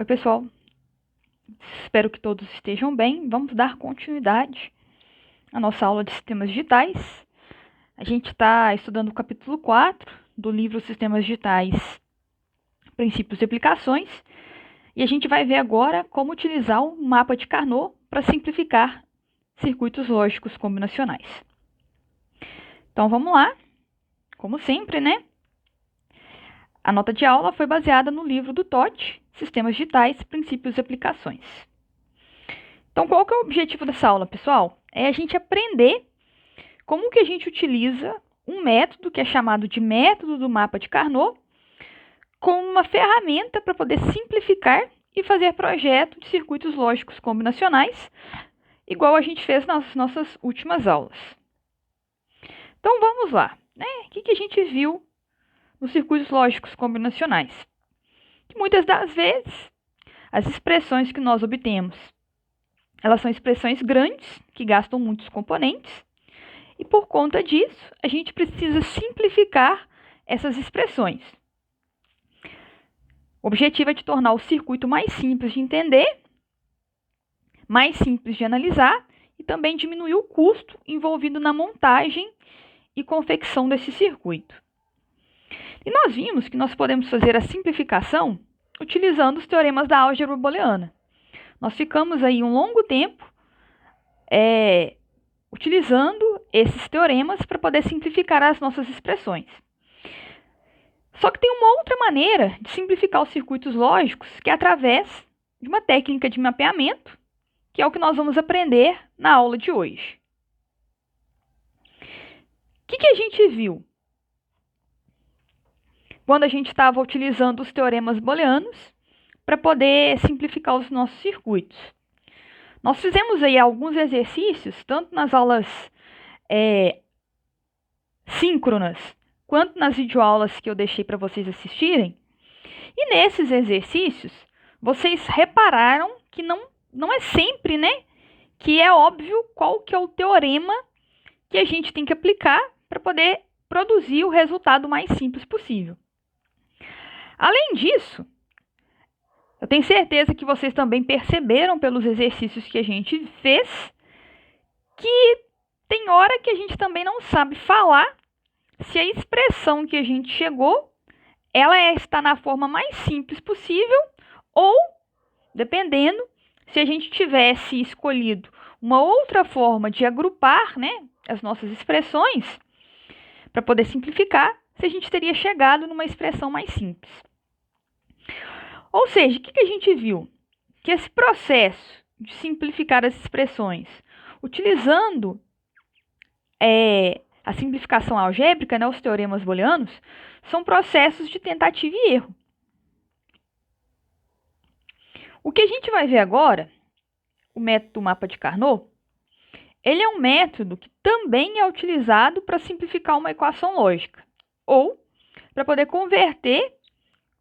Oi, pessoal. Espero que todos estejam bem. Vamos dar continuidade à nossa aula de sistemas digitais. A gente está estudando o capítulo 4 do livro Sistemas Digitais, Princípios e Aplicações. E a gente vai ver agora como utilizar o mapa de Carnot para simplificar circuitos lógicos combinacionais. Então vamos lá. Como sempre, né? A nota de aula foi baseada no livro do Todd, Sistemas Digitais, Princípios e Aplicações. Então, qual que é o objetivo dessa aula, pessoal? É a gente aprender como que a gente utiliza um método que é chamado de método do mapa de Carnot como uma ferramenta para poder simplificar e fazer projeto de circuitos lógicos combinacionais, igual a gente fez nas nossas últimas aulas. Então, vamos lá. O que a gente viu nos circuitos lógicos combinacionais? Que muitas das vezes, as expressões que nós obtemos, elas são expressões grandes, que gastam muitos componentes, e por conta disso, a gente precisa simplificar essas expressões. O objetivo é de tornar o circuito mais simples de entender, mais simples de analisar e também diminuir o custo envolvido na montagem e confecção desse circuito. E nós vimos que nós podemos fazer a simplificação utilizando os teoremas da álgebra booleana. Nós ficamos aí um longo tempo utilizando esses teoremas para poder simplificar as nossas expressões. Só que tem uma outra maneira de simplificar os circuitos lógicos, que é através de uma técnica de mapeamento, que é o que nós vamos aprender na aula de hoje. O que a gente viu quando a gente estava utilizando os teoremas booleanos para poder simplificar os nossos circuitos? Nós fizemos aí alguns exercícios, tanto nas aulas síncronas, quanto nas videoaulas que eu deixei para vocês assistirem. E nesses exercícios, vocês repararam que não é sempre, que é óbvio qual que é o teorema que a gente tem que aplicar para poder produzir o resultado mais simples possível. Além disso, eu tenho certeza que vocês também perceberam pelos exercícios que a gente fez que tem hora que a gente também não sabe falar se a expressão que a gente chegou, ela está na forma mais simples possível ou, dependendo, se a gente tivesse escolhido uma outra forma de agrupar, as nossas expressões, para poder simplificar, se a gente teria chegado numa expressão mais simples. Ou seja, o que a gente viu? Que esse processo de simplificar as expressões, utilizando a simplificação algébrica, os teoremas booleanos, são processos de tentativa e erro. O que a gente vai ver agora, o método do mapa de Carnot, ele é um método que também é utilizado para simplificar uma equação lógica, ou para poder converter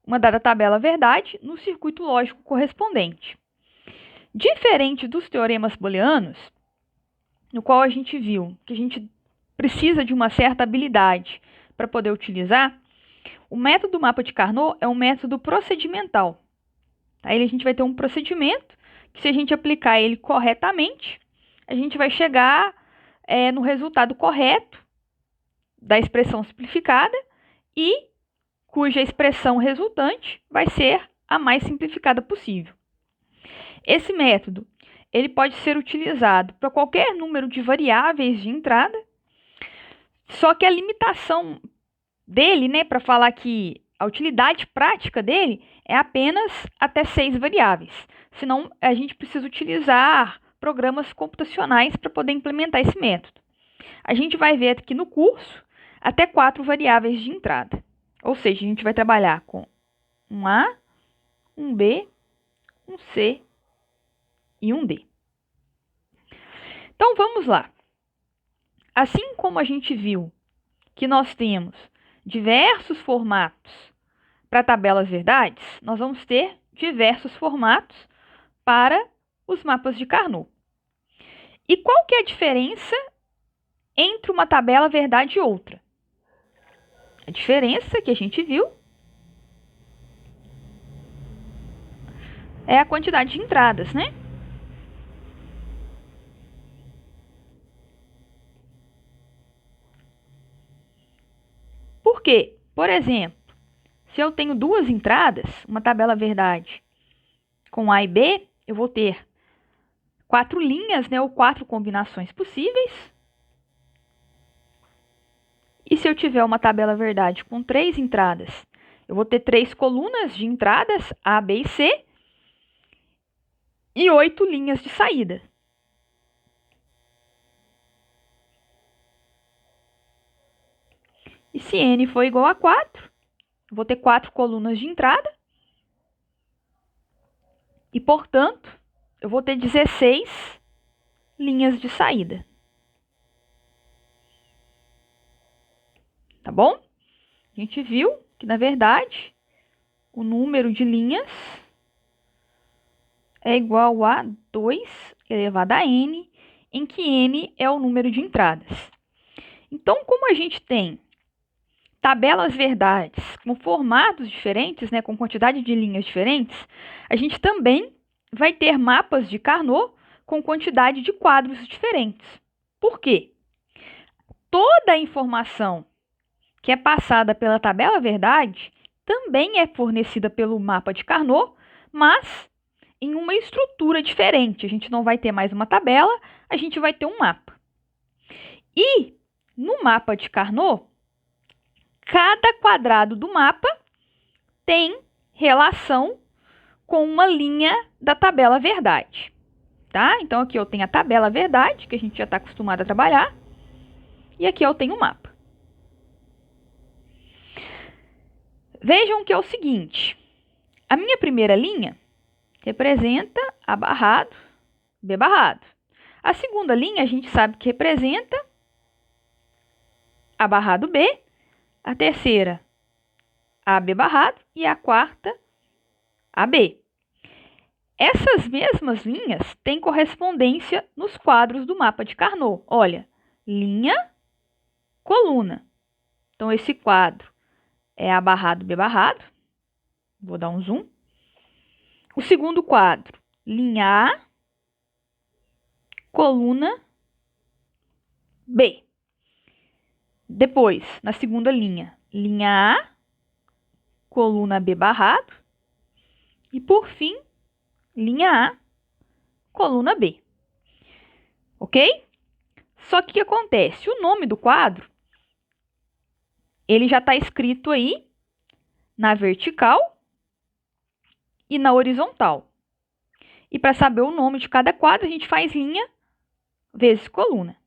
uma dada tabela verdade no circuito lógico correspondente. Diferente dos teoremas booleanos, no qual a gente viu que a gente precisa de uma certa habilidade para poder utilizar, o método do mapa de Carnot é um método procedimental. Aí a gente vai ter um procedimento que, se a gente aplicar ele corretamente, a gente vai chegar no resultado correto da expressão simplificada e cuja expressão resultante vai ser a mais simplificada possível. Esse método ele pode ser utilizado para qualquer número de variáveis de entrada, só que a limitação dele, para falar que a utilidade prática dele é apenas até 6 variáveis. Senão, a gente precisa utilizar programas computacionais para poder implementar esse método. A gente vai ver aqui no curso até 4 variáveis de entrada. Ou seja, a gente vai trabalhar com um A, um B, um C e um D. Então, vamos lá. Assim como a gente viu que nós temos diversos formatos para tabelas verdades, nós vamos ter diversos formatos para os mapas de Carnot. E qual que é a diferença entre uma tabela verdade e outra? A diferença que a gente viu é a quantidade de entradas, né? Por quê? Por exemplo, se eu tenho duas entradas, uma tabela verdade com A e B, eu vou ter 4 linhas, né, ou 4 combinações possíveis. E se eu tiver uma tabela verdade com 3 entradas, eu vou ter 3 colunas de entradas, A, B e C, e 8 linhas de saída. E se n for igual a 4, eu vou ter 4 colunas de entrada. E, portanto, eu vou ter 16 linhas de saída. Tá bom? A gente viu que, na verdade, o número de linhas é igual a 2 elevado a n, em que n é o número de entradas. Então, como a gente tem tabelas verdades com formatos diferentes, né, com quantidade de linhas diferentes, a gente também vai ter mapas de Carnot com quantidade de quadros diferentes. Por quê? Toda a informação que é passada pela tabela verdade também é fornecida pelo mapa de Carnot, mas em uma estrutura diferente. A gente não vai ter mais uma tabela, a gente vai ter um mapa. E no mapa de Carnot, cada quadrado do mapa tem relação com uma linha da tabela verdade, tá? Então aqui eu tenho a tabela verdade, que a gente já está acostumado a trabalhar, e aqui eu tenho o mapa. Vejam que é o seguinte, a minha primeira linha representa A barrado, B barrado. A segunda linha a gente sabe que representa A barrado B, a terceira AB barrado e a quarta AB. Essas mesmas linhas têm correspondência nos quadros do mapa de Carnot. Olha, linha, coluna. Então, esse quadro é A barrado, B barrado. Vou dar um zoom. O segundo quadro, linha A, coluna B. Depois, na segunda linha, linha A, coluna B barrado. E, por fim, linha A, coluna B. Ok? Só que o que acontece? O nome do quadro, ele já está escrito aí na vertical e na horizontal. E para saber o nome de cada quadro, a gente faz linha vezes coluna.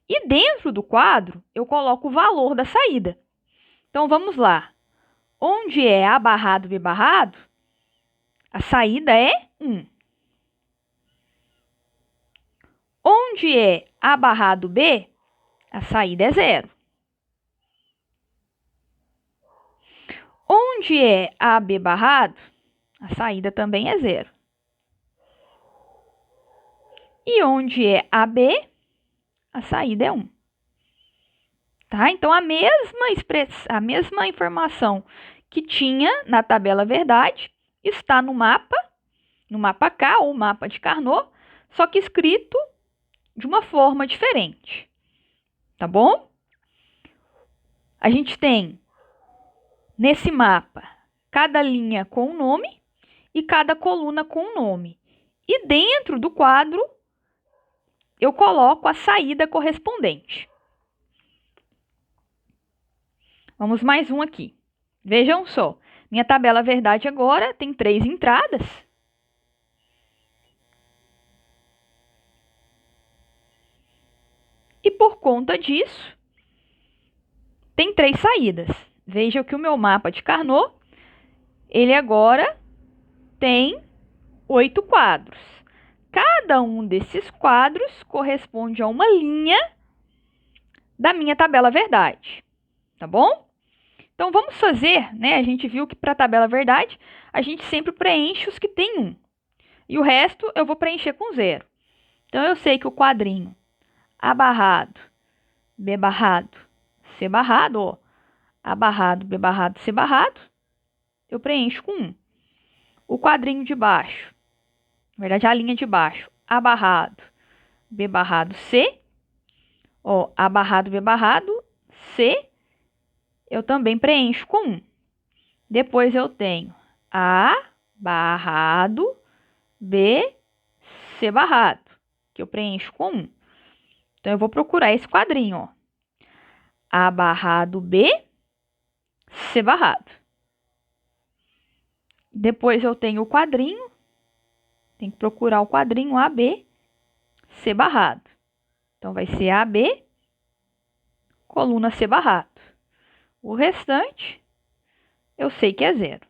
E dentro do quadro, eu coloco o valor da saída. Então, vamos lá. Onde é A barrado, B barrado, a saída é 1. Onde é A barrado B, a saída é 0. Onde é AB barrado, a saída também é 0. E onde é AB, a saída é 1. Tá? Então, a mesma informação que tinha na tabela verdade está no mapa K, ou mapa de Carnot, só que escrito de uma forma diferente. Tá bom? A gente tem, nesse mapa, cada linha com um nome e cada coluna com um nome. E dentro do quadro, eu coloco a saída correspondente. Vamos mais um aqui. Vejam só, minha tabela verdade agora tem 3 entradas. E por conta disso, tem 3 saídas. Veja que o meu mapa de Carnot, ele agora tem 8 quadros. Cada um desses quadros corresponde a uma linha da minha tabela verdade. Tá bom? Então, vamos fazer, né? A gente viu que para a tabela verdade, a gente sempre preenche os que tem 1. E o resto eu vou preencher com 0. Então, eu sei que o quadrinho A barrado, B barrado, C barrado, ó, A barrado, B barrado, C barrado, eu preencho com 1. O quadrinho de baixo, na verdade a linha de baixo, A barrado, B barrado, C. Ó, A barrado, B barrado, C, eu também preencho com 1. Depois eu tenho A barrado, B, C barrado, que eu preencho com 1. Então, eu vou procurar esse quadrinho, ó. A barrado, B, C barrado. Depois eu tenho o quadrinho, tem que procurar o quadrinho AB, C barrado. Então, vai ser AB, coluna C barrado. O restante, eu sei que é 0.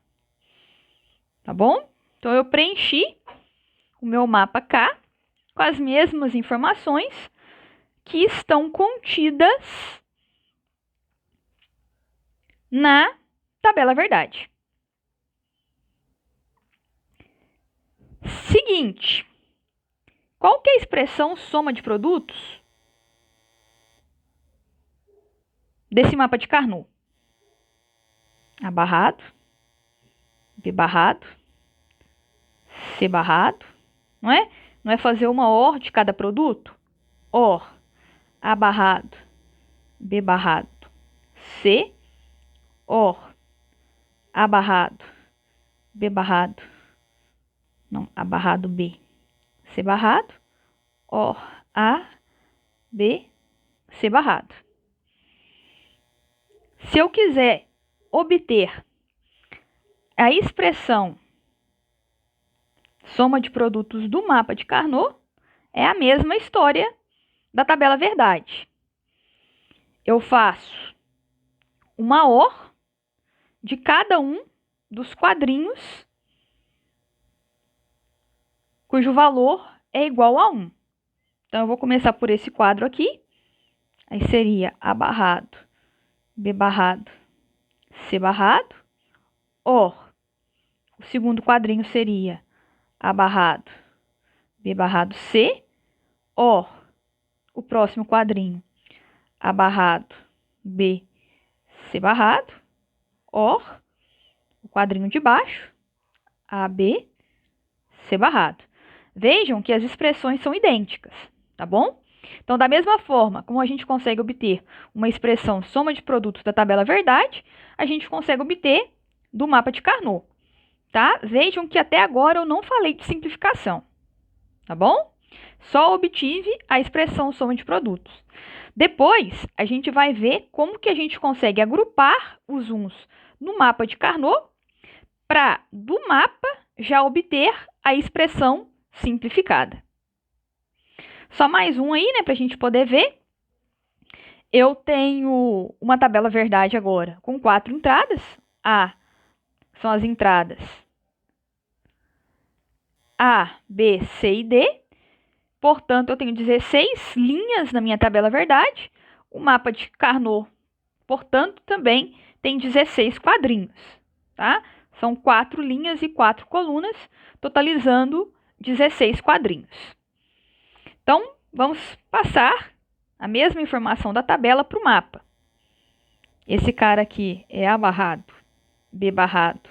Tá bom? Então, eu preenchi o meu mapa K com as mesmas informações que estão contidas na tabela verdade. Seguinte, qual que é a expressão soma de produtos desse mapa de Carnot? A barrado, B barrado, C barrado, não é? Não é fazer uma OR de cada produto? OR, A barrado, B barrado, C, OR, A barrado, B barrado, não, A barrado, B, C barrado, OR, A, B, C barrado. Se eu quiser obter a expressão soma de produtos do mapa de Carnot, é a mesma história da tabela verdade. Eu faço uma OR de cada um dos quadrinhos cujo valor é igual a 1. Então, eu vou começar por esse quadro aqui. Aí seria A barrado, B barrado, C barrado. OR, o segundo quadrinho seria A barrado, B barrado, C. OR, o próximo quadrinho, A barrado, B, C barrado. OR, o quadrinho de baixo, A, B, C barrado. Vejam que as expressões são idênticas, tá bom? Então, da mesma forma como a gente consegue obter uma expressão soma de produtos da tabela verdade, a gente consegue obter do mapa de Carnot, tá? Vejam que até agora eu não falei de simplificação, tá bom? Só obtive a expressão soma de produtos. Depois, a gente vai ver como que a gente consegue agrupar os uns no mapa de Carnot para, do mapa, já obter a expressão simplificada. Só mais um aí, né, para a gente poder ver. Eu tenho uma tabela verdade agora com 4 entradas. A são as entradas A, B, C e D. Portanto, eu tenho 16 linhas na minha tabela verdade. O mapa de Carnot, portanto, também tem 16 quadrinhos, tá? São 4 linhas e 4 colunas, totalizando 16 quadrinhos. Então, vamos passar a mesma informação da tabela para o mapa. Esse cara aqui é A barrado, B barrado,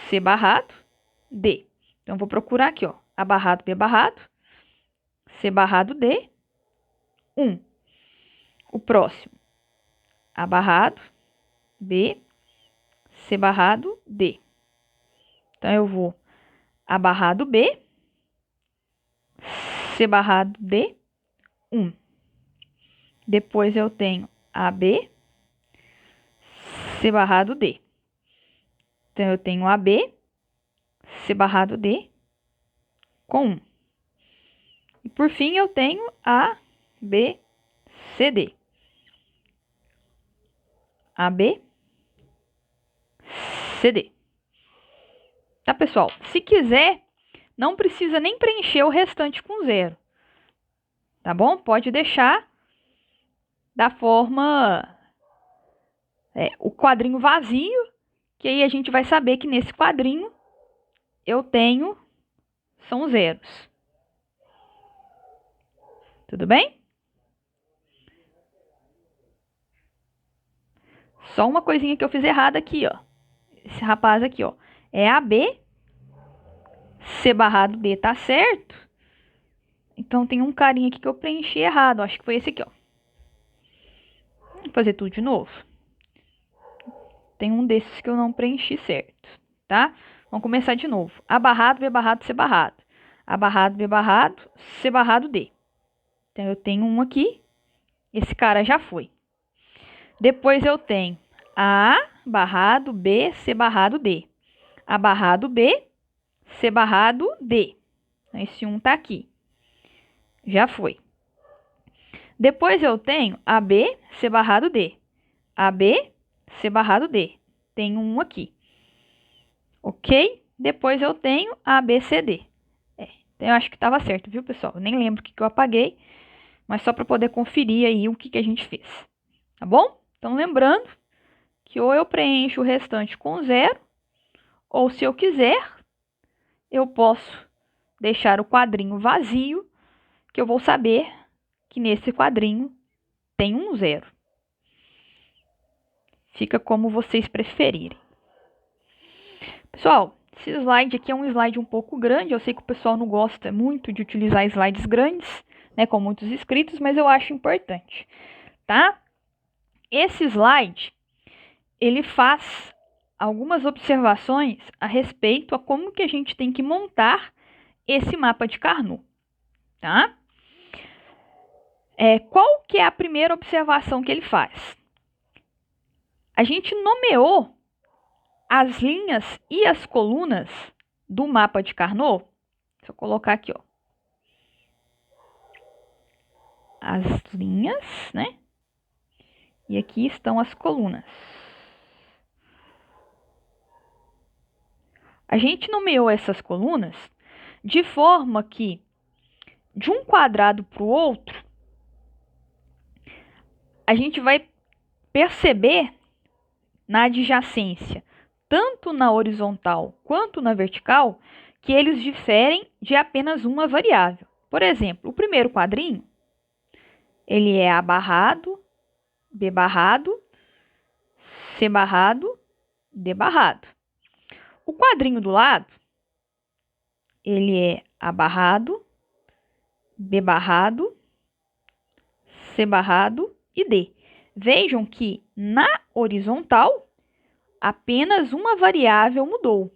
C barrado, D. Então, vou procurar aqui, ó, A barrado, B barrado, C barrado, D, 1. O próximo, A barrado, B, C barrado, D. Então, eu vou A barrado, B, C barrado, D, 1. Depois, eu tenho AB, C barrado, D. Então, eu tenho AB, C barrado, D, com 1. E, por fim, eu tenho A, B, C, D. AB, C, D. Tá, pessoal? Se quiser, não precisa nem preencher o restante com 0. Tá bom? Pode deixar da forma o quadrinho vazio, que aí a gente vai saber que nesse quadrinho eu tenho são zeros. Tudo bem? Só uma coisinha que eu fiz errada aqui, ó. Esse rapaz aqui, ó. É AB, C barrado D tá certo. Então tem um carinha aqui que eu preenchi errado. Acho que foi esse aqui, ó. Vou fazer tudo de novo. Tem um desses que eu não preenchi certo, tá? Vamos começar de novo. A barrado, B barrado, C barrado. A barrado, B barrado, C barrado, D. Então eu tenho um aqui. Esse cara já foi. Depois eu tenho A barrado, B, C barrado, D. A barrado, B, C barrado, D. Esse um tá aqui. Já foi. Depois eu tenho AB, C barrado, D. AB, C barrado, D. Tenho um aqui. Ok? Depois eu tenho ABCD. Então eu acho que estava certo, viu, pessoal? Eu nem lembro o que eu apaguei, mas só para poder conferir aí o que a gente fez. Tá bom? Então lembrando que ou eu preencho o restante com zero, ou se eu quiser, eu posso deixar o quadrinho vazio, que eu vou saber que nesse quadrinho tem um zero. Fica como vocês preferirem. Pessoal, esse slide aqui é um slide um pouco grande. Eu sei que o pessoal não gosta muito de utilizar slides grandes, né, com muitos inscritos, mas eu acho importante, tá? Esse slide, ele faz algumas observações a respeito a como que a gente tem que montar esse mapa de Carnot, tá? Qual que é a primeira observação que ele faz? A gente nomeou as linhas e as colunas do mapa de Carnot. Deixa eu colocar aqui, ó. As linhas, né? E aqui estão as colunas. A gente nomeou essas colunas de forma que, de um quadrado para o outro, a gente vai perceber na adjacência, tanto na horizontal quanto na vertical, que eles diferem de apenas uma variável. Por exemplo, o primeiro quadrinho, ele é A barrado, B barrado, C barrado, D barrado. O quadrinho do lado, ele é A barrado, B barrado, C barrado e D. Vejam que na horizontal, apenas uma variável mudou.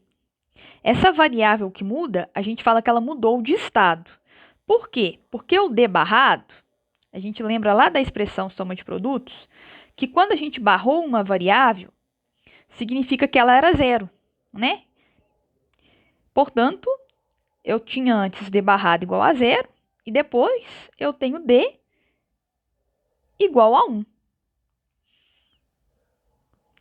Essa variável que muda, a gente fala que ela mudou de estado. Por quê? Porque o D barrado, a gente lembra lá da expressão soma de produtos, que quando a gente barrou uma variável, significa que ela era zero, né? Portanto, eu tinha antes D barrado igual a zero, e depois eu tenho D igual a 1.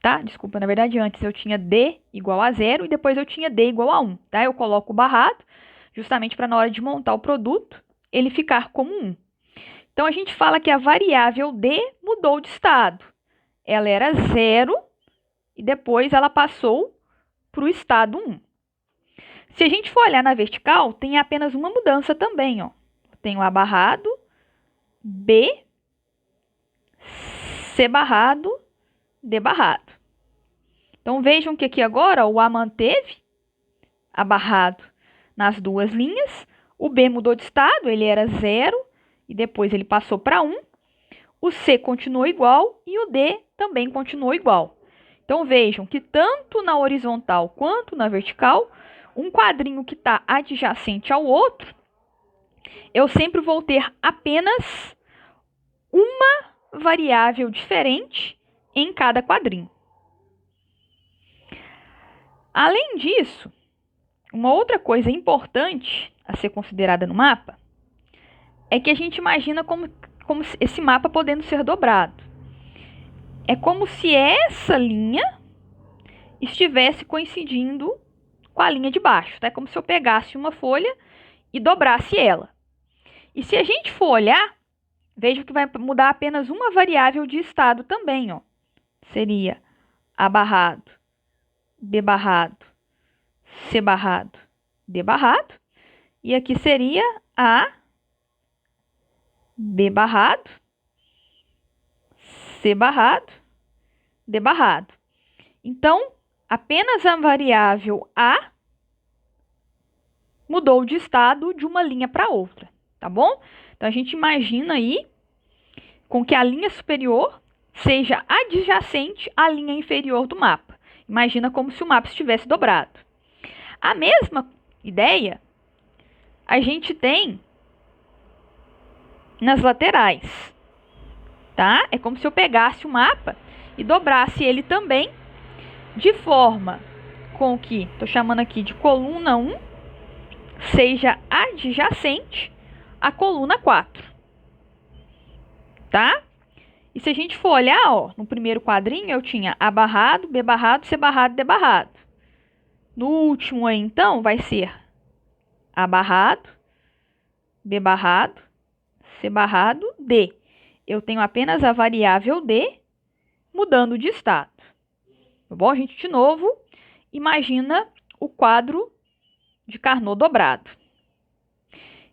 Tá? Desculpa, na verdade, antes eu tinha D igual a zero e depois eu tinha D igual a 1. Tá? Eu coloco o barrado, justamente para na hora de montar o produto, ele ficar como 1. Então, a gente fala que a variável D mudou de estado. Ela era 0 e depois ela passou para o estado 1. Se a gente for olhar na vertical, tem apenas uma mudança também. Ó. Tem o A barrado, B, C barrado, D barrado. Então, vejam que aqui agora o A manteve, A barrado nas duas linhas. O B mudou de estado, ele era 0 e depois ele passou para 1. O C continuou igual e o D também continuou igual. Então, vejam que tanto na horizontal quanto na vertical, um quadrinho que está adjacente ao outro, eu sempre vou ter apenas uma variável diferente em cada quadrinho. Além disso, uma outra coisa importante a ser considerada no mapa é que a gente imagina como esse mapa podendo ser dobrado. É como se essa linha estivesse coincidindo com a linha de baixo. Tá? É como se eu pegasse uma folha e dobrasse ela. E se a gente for olhar, veja que vai mudar apenas uma variável de estado também. Ó. Seria A barrado, B barrado, C barrado, D barrado. E aqui seria A, B barrado, C barrado, D barrado. Então, apenas a variável A mudou de estado de uma linha para outra, tá bom? Então, a gente imagina aí com que a linha superior seja adjacente à linha inferior do mapa. Imagina como se o mapa estivesse dobrado. A mesma ideia a gente tem nas laterais, tá? É como se eu pegasse o mapa e dobrasse ele também de forma com que, estou chamando aqui de coluna 1, seja adjacente à coluna 4, tá? E se a gente for olhar, ó, no primeiro quadrinho eu tinha A barrado, B barrado, C barrado, D barrado. No último aí, então, vai ser A barrado, B barrado, C barrado, D. Eu tenho apenas a variável D mudando de estado. Tá bom? A gente, de novo, imagina o quadro de Carnot dobrado.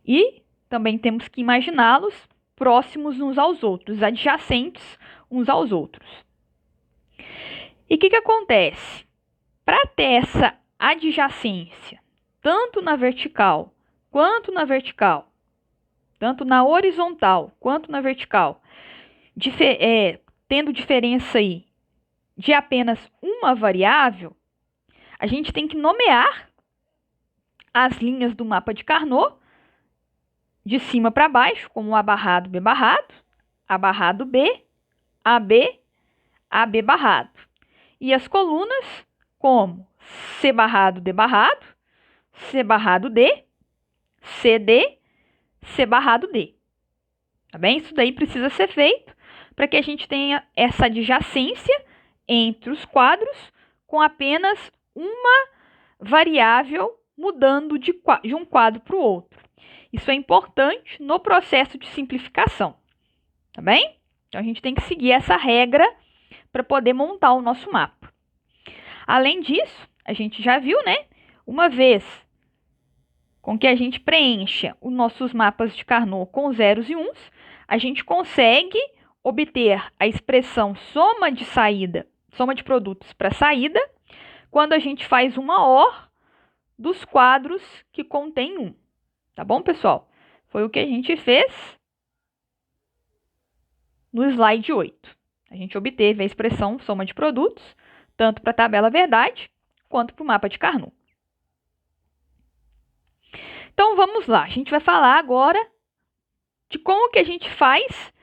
E também temos que imaginá-los próximos uns aos outros, adjacentes uns aos outros. E o que acontece? Para ter essa adjacência, tanto na vertical quanto na vertical, tanto na horizontal quanto na vertical, tendo diferença aí de apenas uma variável, a gente tem que nomear as linhas do mapa de Carnot de cima para baixo, como A barrado, B barrado, A barrado, B, AB, AB barrado. E as colunas como C barrado, D barrado, C barrado, D, CD, C barrado, D. Tá bem? Isso daí precisa ser feito para que a gente tenha essa adjacência entre os quadros com apenas uma variável mudando de um quadro para o outro. Isso é importante no processo de simplificação, tá bem? Então, a gente tem que seguir essa regra para poder montar o nosso mapa. Além disso, a gente já viu, né? Uma vez com que a gente preencha os nossos mapas de Carnot com zeros e uns, a gente consegue obter a expressão soma de produtos para saída, quando a gente faz uma OR dos quadros que contém 1. Tá bom, pessoal? Foi o que a gente fez no slide 8. A gente obteve a expressão soma de produtos, tanto para a tabela verdade, quanto para o mapa de Carnot. Então, vamos lá. A gente vai falar agora de como que a gente faz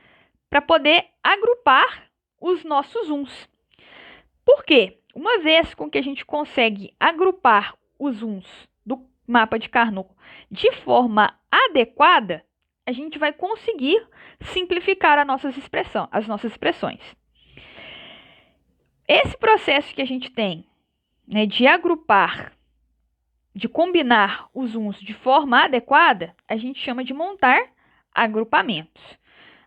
para poder agrupar os nossos uns. Por quê? Uma vez com que a gente consegue agrupar os uns do mapa de Carnot de forma adequada, a gente vai conseguir simplificar as nossas expressões. Esse processo que a gente tem, né, de agrupar, de combinar os uns de forma adequada, a gente chama de montar agrupamentos.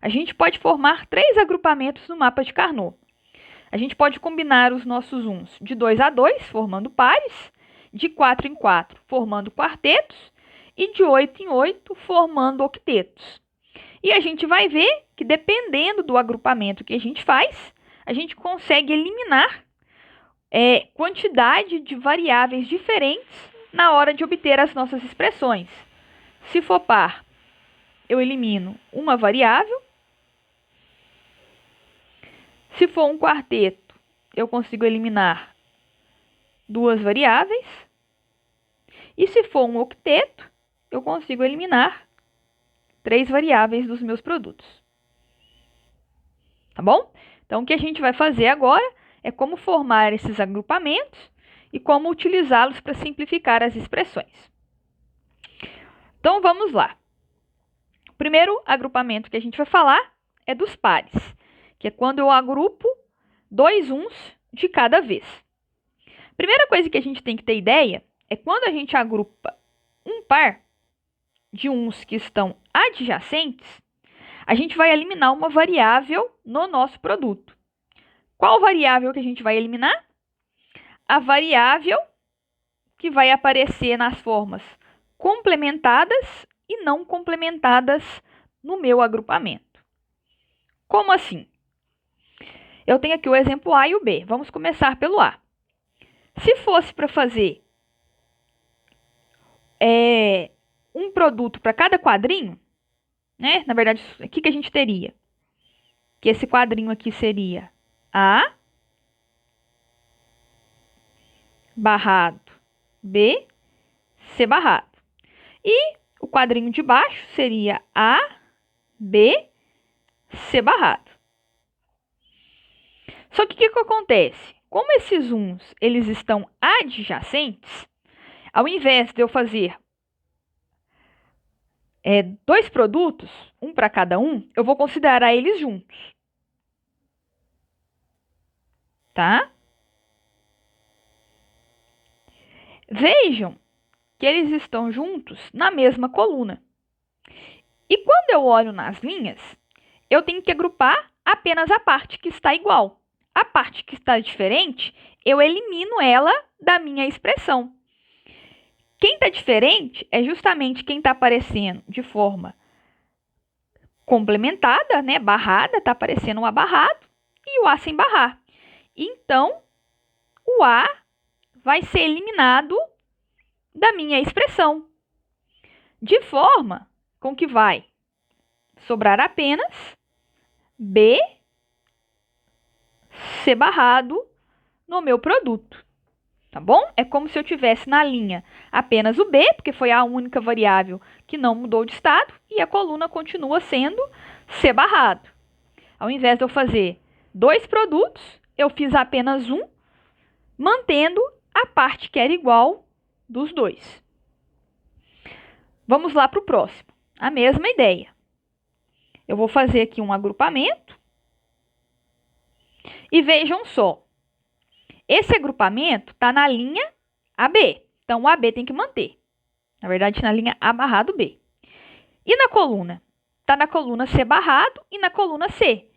A gente pode formar 3 agrupamentos no mapa de Carnot. A gente pode combinar os nossos uns de 2 a 2, formando pares, de 4 em 4, formando quartetos, e de 8 em 8, formando octetos. E a gente vai ver que, dependendo do agrupamento que a gente faz, a gente consegue eliminar quantidade de variáveis diferentes na hora de obter as nossas expressões. Se for par, eu elimino uma variável. Se for um quarteto, eu consigo eliminar 2 variáveis. E se for um octeto, eu consigo eliminar 3 variáveis dos meus produtos. Tá bom? Então, o que a gente vai fazer agora é como formar esses agrupamentos e como utilizá-los para simplificar as expressões. Então, vamos lá. O primeiro agrupamento que a gente vai falar é dos pares, que é quando eu agrupo 2 uns de cada vez. A primeira coisa que a gente tem que ter ideia é quando a gente agrupa um par de uns que estão adjacentes, a gente vai eliminar uma variável no nosso produto. Qual variável que a gente vai eliminar? A variável que vai aparecer nas formas complementadas e não complementadas no meu agrupamento. Como assim? Eu tenho aqui o exemplo A e o B. Vamos começar pelo A. Se fosse para fazer um produto para cada quadrinho, né? Na verdade, o que a gente teria? Que esse quadrinho aqui seria A barrado B, C barrado. E o quadrinho de baixo seria A, B, C barrado. Só que o que acontece? Como esses uns eles estão adjacentes, ao invés de eu fazer dois produtos, um para cada um, eu vou considerar eles juntos. Tá? Vejam que eles estão juntos na mesma coluna. E quando eu olho nas linhas, eu tenho que agrupar apenas a parte que está igual. A parte que está diferente, eu elimino ela da minha expressão. Quem está diferente é justamente quem está aparecendo de forma complementada, né? Barrada, está aparecendo um A barrado e o A sem barrar. Então, o A vai ser eliminado da minha expressão, de forma com que vai sobrar apenas B, C barrado no meu produto, tá bom? É como se eu tivesse na linha apenas o B, porque foi a única variável que não mudou de estado, e a coluna continua sendo C barrado. Ao invés de eu fazer dois produtos, eu fiz apenas um, mantendo a parte que era igual dos dois. Vamos lá para o próximo. A mesma ideia. Eu vou fazer aqui um agrupamento. E vejam só. Esse agrupamento está na linha AB. Então, o AB tem que manter. Na verdade, na linha A barrado B. E na coluna? Está na coluna C barrado e na coluna C.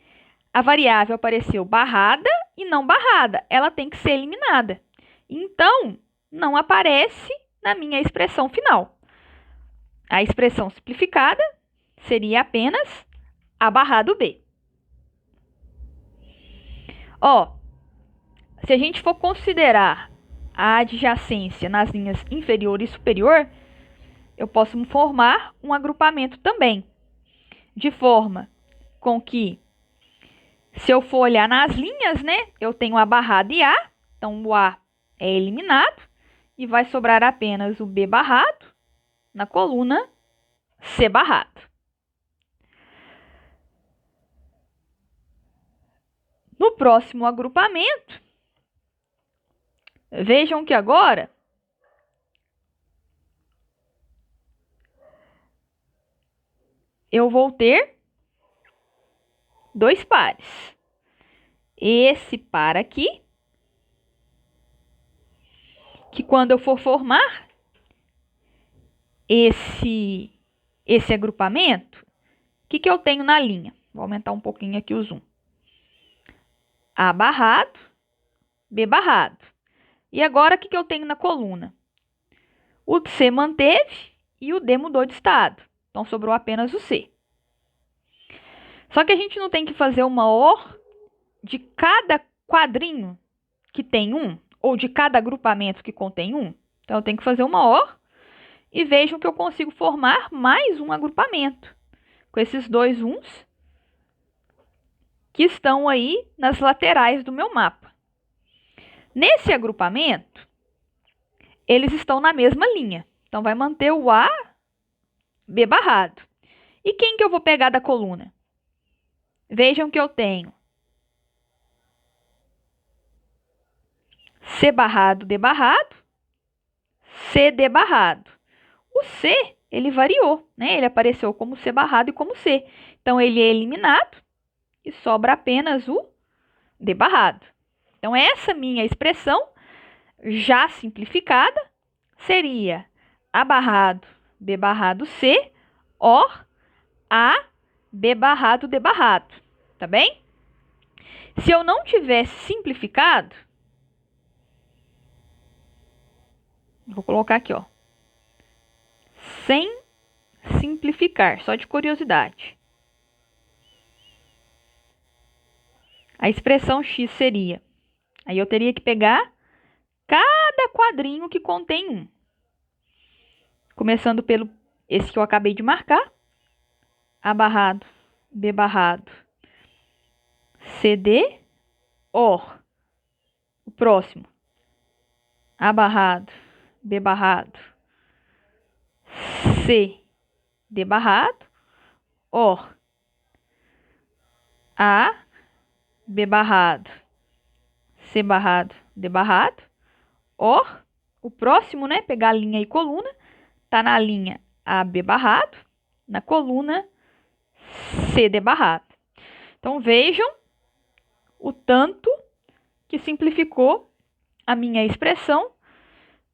A variável apareceu barrada e não barrada. Ela tem que ser eliminada. Então, não aparece na minha expressão final. A expressão simplificada seria apenas A barrado B. Ó, se a gente for considerar a adjacência nas linhas inferior e superior, eu posso formar um agrupamento também, de forma com que, se eu for olhar nas linhas, né, eu tenho A barrado e A, então o A é eliminado e vai sobrar apenas o B barrado na coluna C barrado. No próximo agrupamento, vejam que agora eu vou ter dois pares. Esse par aqui, que quando eu for formar esse agrupamento, o que eu tenho na linha? Vou aumentar um pouquinho aqui o zoom. A barrado, B barrado. E agora, o que eu tenho na coluna? O C manteve e o D mudou de estado. Então, sobrou apenas o C. Só que a gente não tem que fazer uma OR de cada quadrinho que tem um, ou de cada agrupamento que contém um. Então, eu tenho que fazer uma OR e vejam que eu consigo formar mais um agrupamento com esses dois uns que estão aí nas laterais do meu mapa. Nesse agrupamento, eles estão na mesma linha. Então, vai manter o A, B barrado. E quem que eu vou pegar da coluna? Vejam que eu tenho C barrado, D barrado, C, D barrado. O C, ele variou, né? Ele apareceu como C barrado e como C. Então, ele é eliminado e sobra apenas o D barrado. Então, essa minha expressão, já simplificada, seria A barrado, B barrado, C, OR, A, B barrado, D barrado. Tá bem? Se eu não tivesse simplificado, vou colocar aqui, ó, sem simplificar, só de curiosidade. A expressão X seria, aí eu teria que pegar cada quadrinho que contém um. Começando pelo esse que eu acabei de marcar. A barrado, B barrado, CD, OR. O próximo. A barrado, B barrado, C, D barrado, OR. A, B barrado, C barrado, D barrado, OR. O próximo, né? Pegar a linha e coluna. Tá na linha AB barrado, na coluna CD barrado. Então, vejam o tanto que simplificou a minha expressão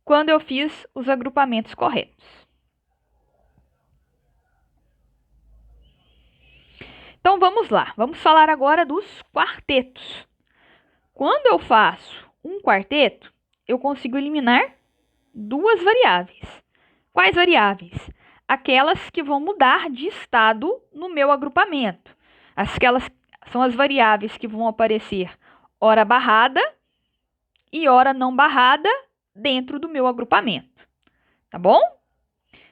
quando eu fiz os agrupamentos corretos. Então, vamos lá. Vamos falar agora dos quartetos. Quando eu faço um quarteto, eu consigo eliminar duas variáveis. Quais variáveis? Aquelas que vão mudar de estado no meu agrupamento. Aquelas são as variáveis que vão aparecer hora barrada e hora não barrada dentro do meu agrupamento. Tá bom?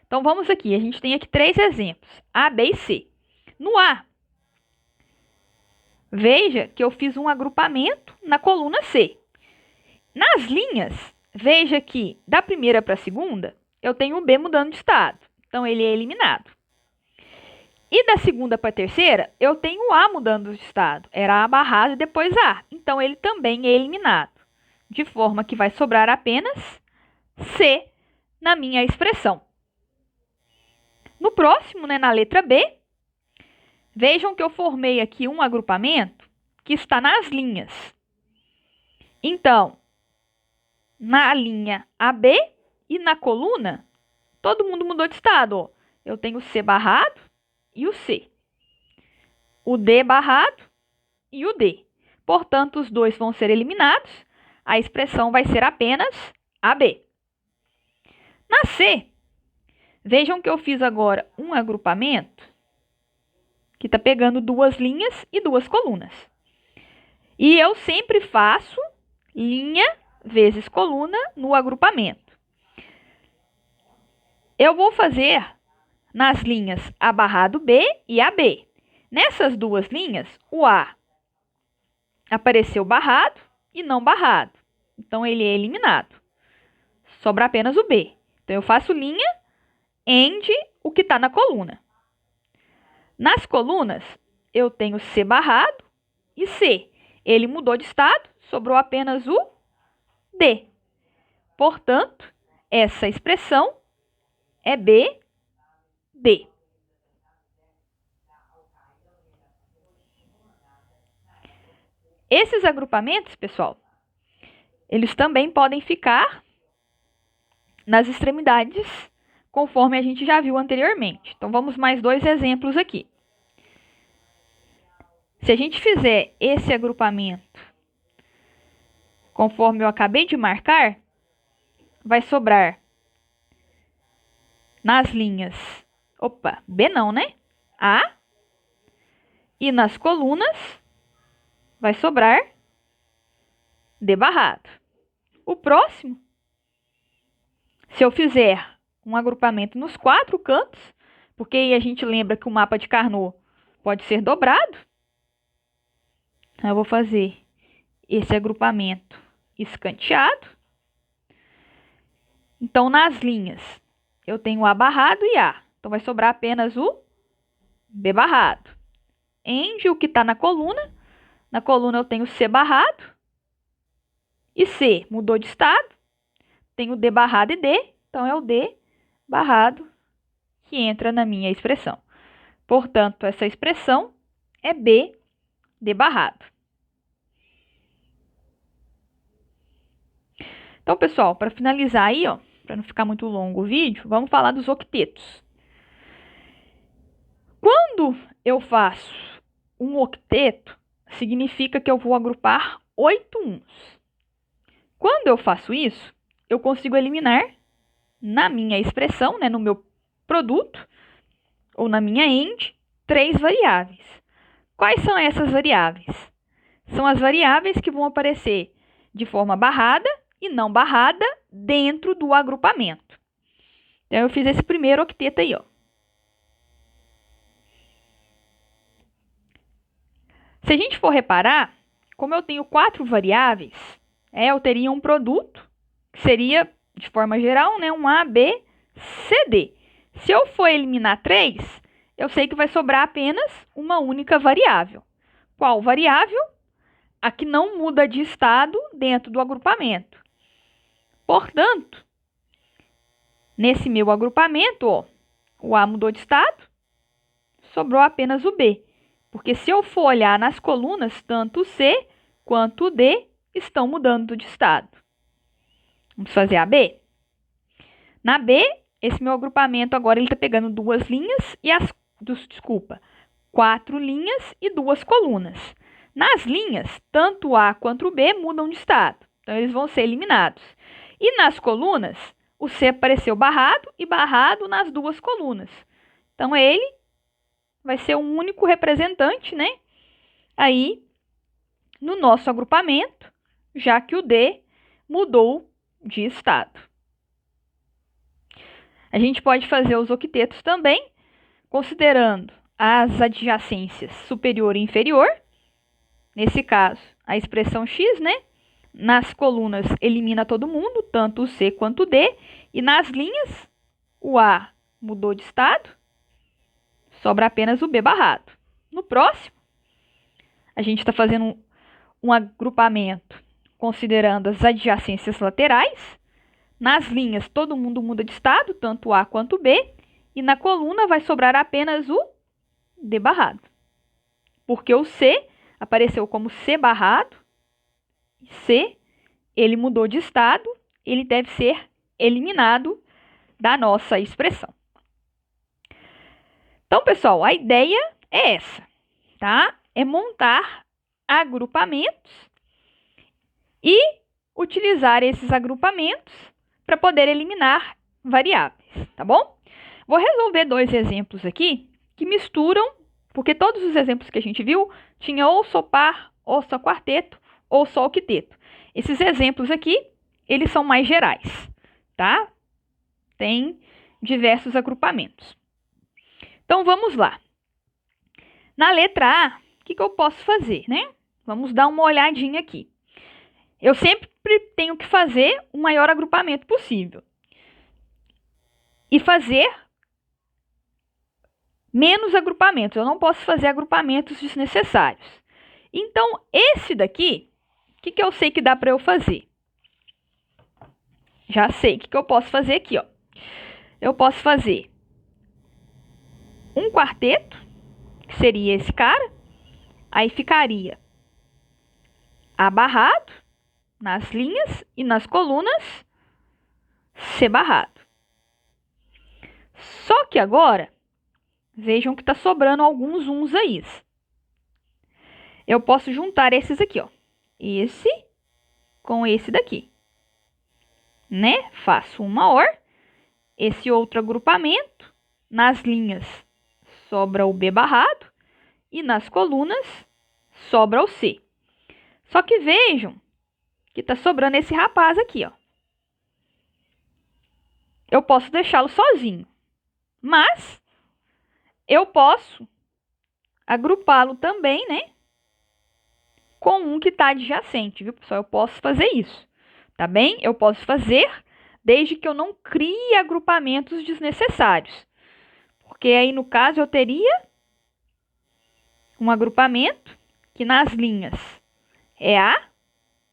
Então, vamos aqui. A gente tem aqui 3 exemplos. A, B e C. No A, veja que eu fiz um agrupamento na coluna C. Nas linhas, veja que da primeira para a segunda, eu tenho o B mudando de estado. Então, ele é eliminado. E da segunda para a terceira, eu tenho o A mudando de estado. Era A barrado e depois A. Então, ele também é eliminado. De forma que vai sobrar apenas C na minha expressão. No próximo, né, na letra B, vejam que eu formei aqui um agrupamento que está nas linhas. Então, na linha AB e na coluna, todo mundo mudou de estado. Ó. Eu tenho o C barrado e o C. O D barrado e o D. Portanto, os dois vão ser eliminados. A expressão vai ser apenas AB. Na C, vejam que eu fiz agora um agrupamento que está pegando 2 linhas e 2 colunas. E eu sempre faço linha vezes coluna no agrupamento. Eu vou fazer nas linhas A barrado B e AB. Nessas 2 linhas, o A apareceu barrado e não barrado. Então, ele é eliminado. Sobra apenas o B. Então, eu faço linha end o que está na coluna. Nas colunas, eu tenho C barrado e C. Ele mudou de estado, sobrou apenas o D. Portanto, essa expressão é B, D. Esses agrupamentos, pessoal, eles também podem ficar nas extremidades, conforme a gente já viu anteriormente. Então, vamos mais 2 exemplos aqui. Se a gente fizer esse agrupamento conforme eu acabei de marcar, vai sobrar nas linhas, B não, né? A. E nas colunas, vai sobrar D barrado. O próximo, se eu fizer um agrupamento nos 4 cantos, porque aí a gente lembra que o mapa de Carnot pode ser dobrado, então eu vou fazer esse agrupamento escanteado. Então, nas linhas, eu tenho A barrado e A. Então, vai sobrar apenas o B barrado. End o que está na coluna. Na coluna, eu tenho C barrado e C. Mudou de estado. Tenho D barrado e D. Então, é o D barrado que entra na minha expressão. Portanto, essa expressão é B, D barrado. Então, pessoal, para finalizar aí, ó, para não ficar muito longo o vídeo, vamos falar dos octetos. Quando eu faço um octeto, significa que eu vou agrupar 8 uns. Quando eu faço isso, eu consigo eliminar na minha expressão, né, no meu produto, ou na minha end, 3 variáveis. Quais são essas variáveis? São as variáveis que vão aparecer de forma barrada e não barrada dentro do agrupamento. Então, eu fiz esse primeiro octeto aí, ó. Se a gente for reparar, como eu tenho 4 variáveis, eu teria um produto, que seria, de forma geral, né, um A, B, C, D. Se eu for eliminar 3, eu sei que vai sobrar apenas uma única variável. Qual variável? A que não muda de estado dentro do agrupamento. Portanto, nesse meu agrupamento, ó, o A mudou de estado, sobrou apenas o B. Porque se eu for olhar nas colunas, tanto o C quanto o D estão mudando de estado. Vamos fazer a B? Na B, esse meu agrupamento agora ele está pegando 2 linhas e desculpa, 4 linhas e 2 colunas. Nas linhas, tanto o A quanto o B mudam de estado. Então, eles vão ser eliminados. E nas colunas, o C apareceu barrado e barrado nas 2 colunas. Então, ele vai ser um único representante, né? Aí, no nosso agrupamento, já que o D mudou de estado. A gente pode fazer os octetos também, considerando as adjacências superior e inferior. Nesse caso, a expressão x, né? Nas colunas, elimina todo mundo, tanto o C quanto o D. E nas linhas, o A mudou de estado, sobra apenas o B barrado. No próximo, a gente está fazendo um agrupamento considerando as adjacências laterais. Nas linhas, todo mundo muda de estado, tanto o A quanto o B. E na coluna vai sobrar apenas o D barrado. Porque o C apareceu como C barrado. C, ele mudou de estado, ele deve ser eliminado da nossa expressão. Então, pessoal, a ideia é essa, tá? É montar agrupamentos e utilizar esses agrupamentos para poder eliminar variáveis, tá bom? Vou resolver 2 exemplos aqui que misturam, porque todos os exemplos que a gente viu tinha ou só par, ou só quarteto, ou só octeto. Esses exemplos aqui, eles são mais gerais, tá? Tem diversos agrupamentos. Então, vamos lá. Na letra A, o que eu posso fazer, né? Vamos dar uma olhadinha aqui. Eu sempre tenho que fazer o maior agrupamento possível. E fazer menos agrupamentos. Eu não posso fazer agrupamentos desnecessários. Então, esse daqui, o que eu sei que dá para eu fazer? Já sei o que eu posso fazer aqui, ó. Eu posso fazer um quarteto, que seria esse cara. Aí ficaria A barrado nas linhas e nas colunas, C barrado. Só que agora, vejam que está sobrando alguns uns aí. Eu posso juntar esses aqui, ó. Esse com esse daqui. Né? Faço uma OR. Esse outro agrupamento. Nas linhas sobra o B barrado. E nas colunas sobra o C. Só que vejam que está sobrando esse rapaz aqui, ó. Eu posso deixá-lo sozinho. Mas eu posso agrupá-lo também, né? Com um que está adjacente, viu, pessoal? Eu posso fazer isso, tá bem? Eu posso fazer desde que eu não crie agrupamentos desnecessários. Porque aí, no caso, eu teria um agrupamento que nas linhas é A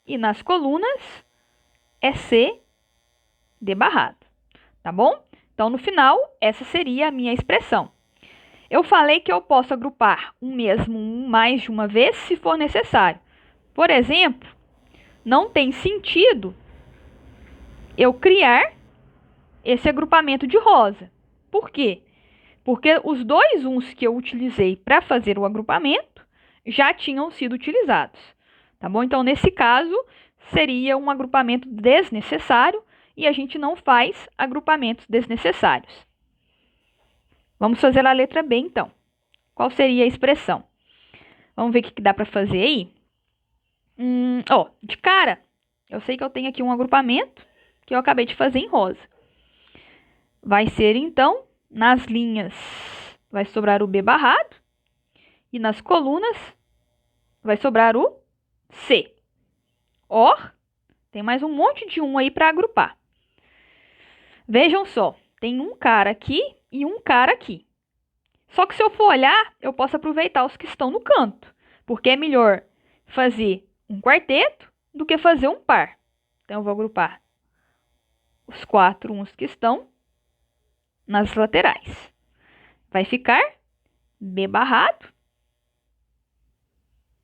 e nas colunas é C, D barrado, tá bom? Então, no final, essa seria a minha expressão. Eu falei que eu posso agrupar um mesmo mais de uma vez se for necessário. Por exemplo, não tem sentido eu criar esse agrupamento de rosa. Por quê? Porque os 2 uns que eu utilizei para fazer o agrupamento já tinham sido utilizados. Tá bom? Então, nesse caso, seria um agrupamento desnecessário e a gente não faz agrupamentos desnecessários. Vamos fazer a letra B, então. Qual seria a expressão? Vamos ver o que dá para fazer aí. De cara, eu sei que eu tenho aqui um agrupamento que eu acabei de fazer em rosa. vai ser, então, nas linhas vai sobrar o B barrado e nas colunas vai sobrar o C. Or, tem mais um monte de um aí para agrupar. Vejam só, tem um cara aqui e um cara aqui. Só que se eu for olhar, eu posso aproveitar os que estão no canto, porque é melhor fazer um quarteto do que fazer um par. Então, eu vou agrupar os 4 uns que estão nas laterais. Vai ficar B barrado,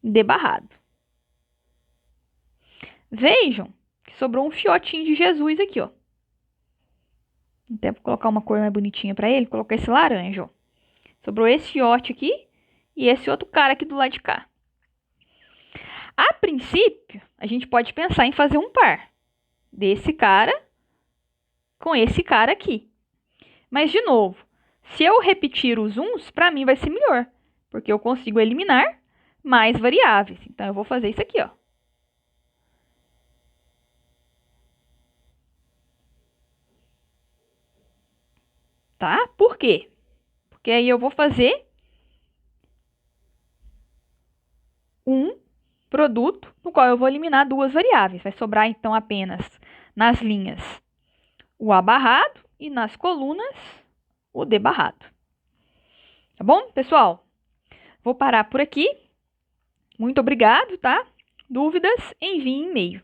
D barrado. Vejam que sobrou um fiotinho de Jesus aqui, ó. Até vou colocar uma cor mais bonitinha para ele, colocar esse laranja, ó. Sobrou esse fiote aqui e esse outro cara aqui do lado de cá. A princípio, a gente pode pensar em fazer um par desse cara com esse cara aqui. Mas, de novo, se eu repetir os uns, para mim vai ser melhor, porque eu consigo eliminar mais variáveis. Então, eu vou fazer isso aqui, ó. Tá? Por quê? Porque aí eu vou fazer um produto no qual eu vou eliminar 2 variáveis. Vai sobrar, então, apenas nas linhas o A barrado e nas colunas o D barrado. Tá bom, pessoal? Vou parar por aqui. Muito obrigado, tá? Dúvidas, envie e-mail.